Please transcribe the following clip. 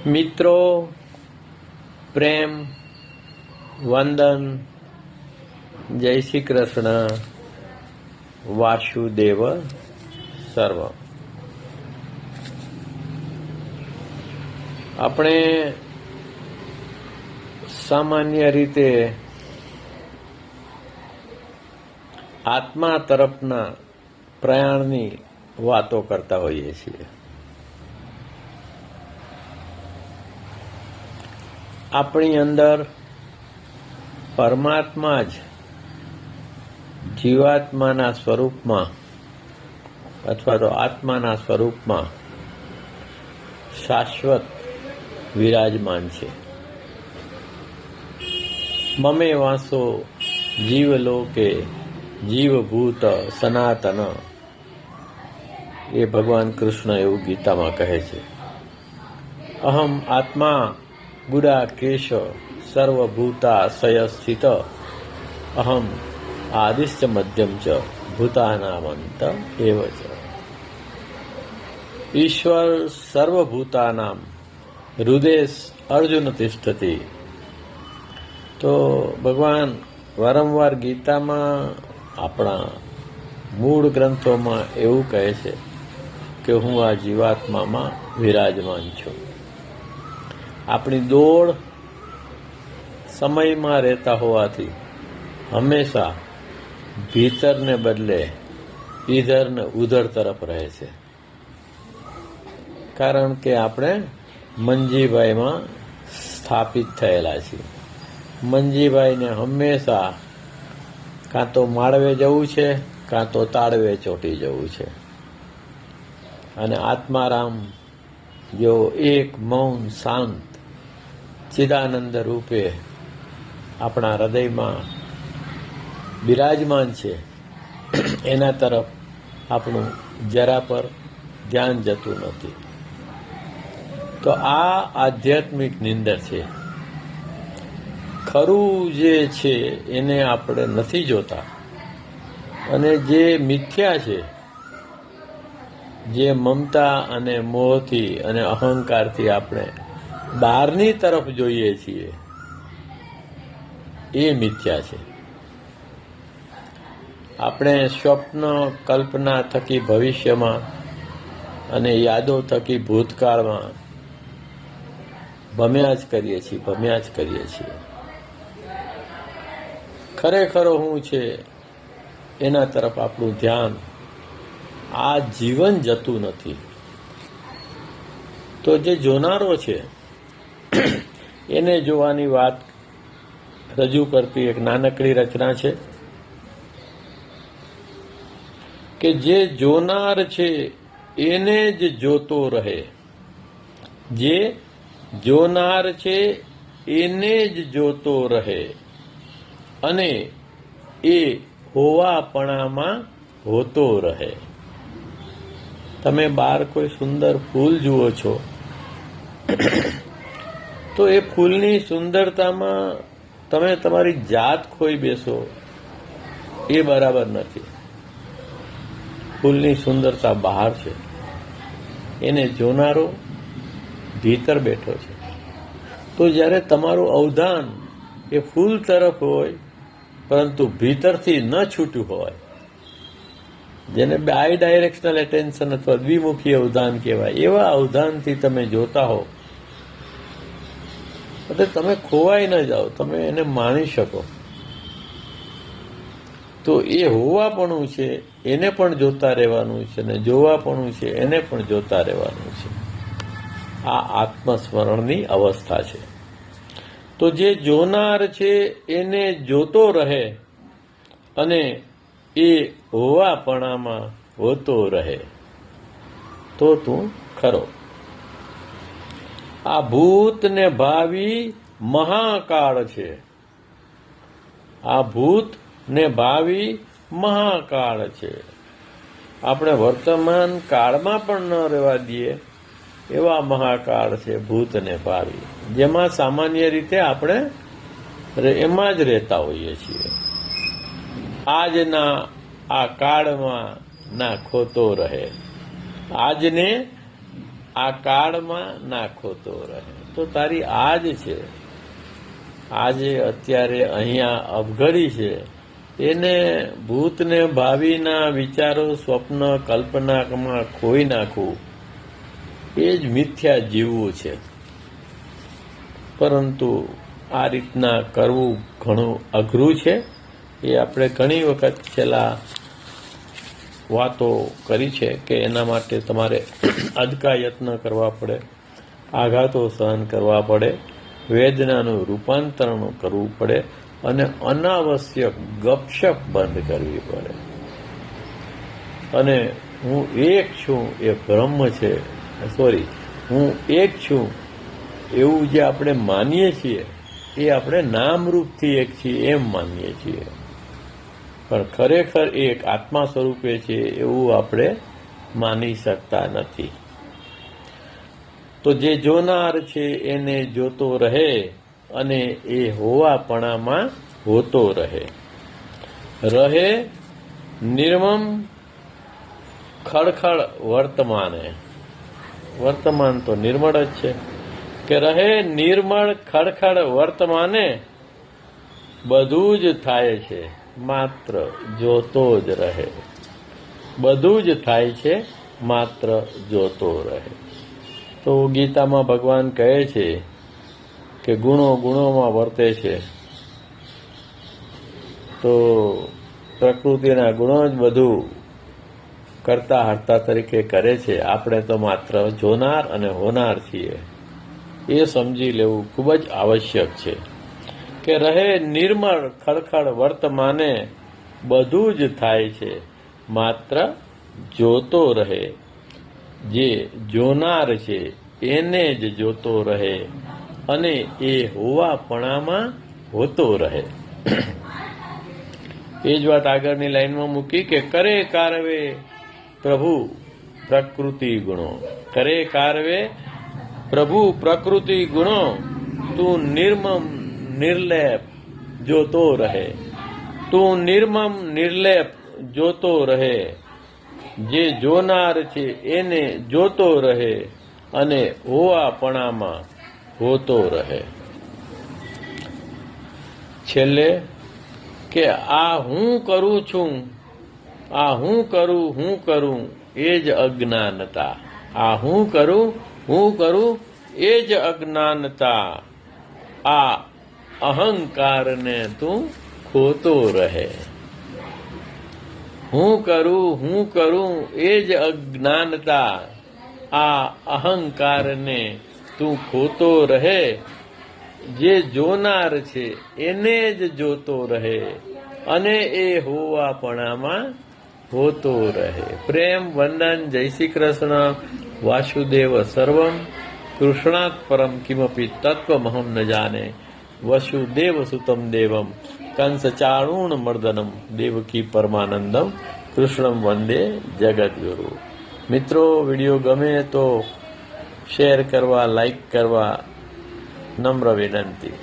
મિત્રો, પ્રેમ, વંદન, જય શ્રી કૃષ્ણ, વાસુદેવ સર્વ. આપણે સામાન્ય રીતે આત્મા તરફના પ્રયાણની વાતો કરતા હોઈએ છીએ. આપણી અંદર પરમાત્મા જ જીવાત્માના સ્વરૂપમાં અથવા તો આત્માના સ્વરૂપમાં શાશ્વત વિરાજમાન છે. મમે વાસો જીવલોકે જીવભૂત સનાતન, એ ભગવાન કૃષ્ણ એવું ગીતામાં કહે છે. અહમ આત્મા ગુડાકેશ સર્વભૂતાશય સ્થિત, અહમ આદિશ્ચ મધ્યમ ચ ભૂતાનામંત એવ ચ. ઈશ્વર સર્વભૂતાનામ હૃદય અર્જુન તિષ્ઠતિ. તો ભગવાન વારંવાર ગીતામાં, આપણા મૂળ ગ્રંથોમાં એવું કહે છે કે હું આ જીવાત્મામાં વિરાજમાન છું. આપણી દોડ સમયમાં રહેતા હોવાથી હંમેશા ભીતરને બદલે ઈધર ને ઉધર તરફ રહે છે. કારણ કે આપણે મંજીભાઈમાં સ્થાપિત થયેલા છીએ. મંજીભાઈને હંમેશા કાં તો માળવે જવું છે, કાં તો તાળવે ચોંટી જવું છે. અને આત્મારામ જો એક મૌન શાંત ચિદાનંદ રૂપે આપણા હૃદયમાં બિરાજમાન છે, એના તરફ આપણું જરા પર ધ્યાન જતું નથી. તો આ આધ્યાત્મિક નિંદર છે. ખરું જે છે એને આપણે નથી જોતા, અને જે મિથ્યા છે, જે મમતા અને મોહથી અને અહંકારથી આપણે બહારની તરફ જોઈએ છીએ, એ મિથ્યા છે. આપણે સ્વપ્ન કલ્પના થકી ભવિષ્યમાં અને યાદો થકી ભૂતકાળમાં ભમ્યા જ કરીએ છીએ. ખરેખર હું છે એના તરફ આપણું ધ્યાન આ જીવન જતું નથી. તો જે જોનારો છે એને જોવાની વાત રજૂ કરતી એક નાનકડી રચના છે કે જે જોનાર છે એને જ જોતો રહે. જે જોનાર છે એને જ જોતો રહે, અને એ હોવાપણામાં હોતો રહે. તમે બહાર કોઈ સુંદર ફૂલ જુઓ છો તો એ ફૂલની સુંદરતામાં તમે તમારી જાત ખોઈ બેસો, એ બરાબર નથી. ફૂલની સુંદરતા બહાર છે, એને જોનારો ભીતર બેઠો છે. તો જ્યારે તમારું અવધાન એ ફૂલ તરફ હોય પરંતુ ભીતરથી ન છૂટ્યું હોય, જેને બાય ડાયરેક્શનલ એટેન્શન અથવા દ્વિમુખી અવધાન કહેવાય, એવા અવધાનથી તમે જોતા હો એટલે તમે ખોવાઈ ન જાઓ, તમે એને માણી શકો. તો એ હોવાપણું છે એને પણ જોતા રહેવાનું છે, અને જોવાપણું છે એને પણ જોતા રહેવાનું છે. આ આત્મસ્મરણની અવસ્થા છે. તો જે જોનાર છે એને જોતો રહે, અને એ હોવાપણામાં હોતો રહે, તો તું ખરો. આ ભૂત ને ભાવિ મહાકાળ છે. આ ભૂત ને ભાવિ મહાકાળ છે. આપણે વર્તમાન કાળમાં પણ ન રહેવા દઈએ એવા મહાકાળ છે ભૂત ને ભાવિ, જેમાં સામાન્ય રીતે આપણે એમાં જ રહેતા હોઈએ છીએ. આજના આ કાળમાં ના ખોતો રહે. આજને આ કાળમાં ના ખોતો રહે. તો તારી આજ છે, આજે અત્યારે અહીંયા અવઘડી છે, એને ભૂતને ભાવિના વિચારો, સ્વપ્ન, કલ્પનામાં ખોઈ નાખવું એ જ મિથ્યા જીવવું છે. પરંતુ આ રીતના કરવું ઘણું અઘરું છે. એ આપણે ઘણી વખત છેલ્લા વાતો કરી છે કે એના માટે તમારે અદકા યત્ન કરવા પડે, આઘાતો સહન કરવા પડે, વેદનાનું રૂપાંતરણ કરવું પડે અને અનાવશ્યક ગપશપ બંધ કરવી પડે. અને હું એક છું એ બ્રહ્મ છે, હું એક છું એવું જે આપણે માનીએ છીએ એ આપણે નામરૂપથી એક છીએ એમ માનીએ છીએ, પણ ખરેખર એક આત્મા સ્વરૂપે છે એવું આપણે માની શકતા નથી. તો જે જોનાર છે એને જોતો રહે અને એ હોવાપણામાં હોતો રહે. રહે નિર્મમ ખડખડ વર્તમાને. વર્તમાન તો નિર્મળ જ છે કે રહે નિર્મળ ખડખડ વર્તમાને. બધું જ થાય છે માત્ર જોતો જ રહે. બધું જ થાય છે માત્ર જોતો રહે. તો ગીતામાં ભગવાન કહે છે કે ગુણો ગુણોમાં વર્તે છે. તો પ્રકૃતિના ગુણો જ બધું કરતા હરતા તરીકે કરે છે. આપણે તો માત્ર જોનાર અને હોનાર છીએ. એ સમજી લેવું ખૂબ જ આવશ્યક છે કે રહે નિર્મળ ખડખડ વર્તમાને. બધું જ થાય છે માત્ર જોતો રહે. જે જોનાર છે એને જ જોતો રહે અને એ હોવાપણામાં હોતો રહે. એ જ વાત આગળની લાઈનમાં મૂકી કે કરે કારવે પ્રભુ પ્રકૃતિ ગુણો. કરે કારવે પ્રભુ પ્રકૃતિ ગુણો. તું નિર્મમ નિર્લેપ જોતો રહે. તું નિર્મમ નિર્લેપ જોતો રહે. જે જોનાર છે એને જોતો રહે અને હોવાપણામાં હોતો રહે. છેલ્લે કે આ હું કરું છું, આ હું કરું એ જ અજ્ઞાનતા. આ હું કરું એ જ અજ્ઞાનતા. આ અહંકારને તું ખોતો રહે. હું કરું એ જ અજ્ઞાનતા. આ અહંકારને તું ખોતો રહે. જે જોનાર છે એને જ જોતો રહે અને એ હોવાપણામાં હોતો રહે. પ્રેમ વંદન. જય શ્રી કૃષ્ણ. વાસુદેવ સર્વમ. કૃષ્ણાત પરમ કિમપી તત્વમહમ ન જાને. વસુદેવ સુતમ દેવમ કંસ ચાણૂર્ણ મર્દનમ દેવકી પરમાનંદમ કૃષ્ણમ વંદે જગદગુરુ. મિત્રો, વિડીયો ગમે તો શેર કરવા, લાઈક કરવા નમ્ર વિનંતી.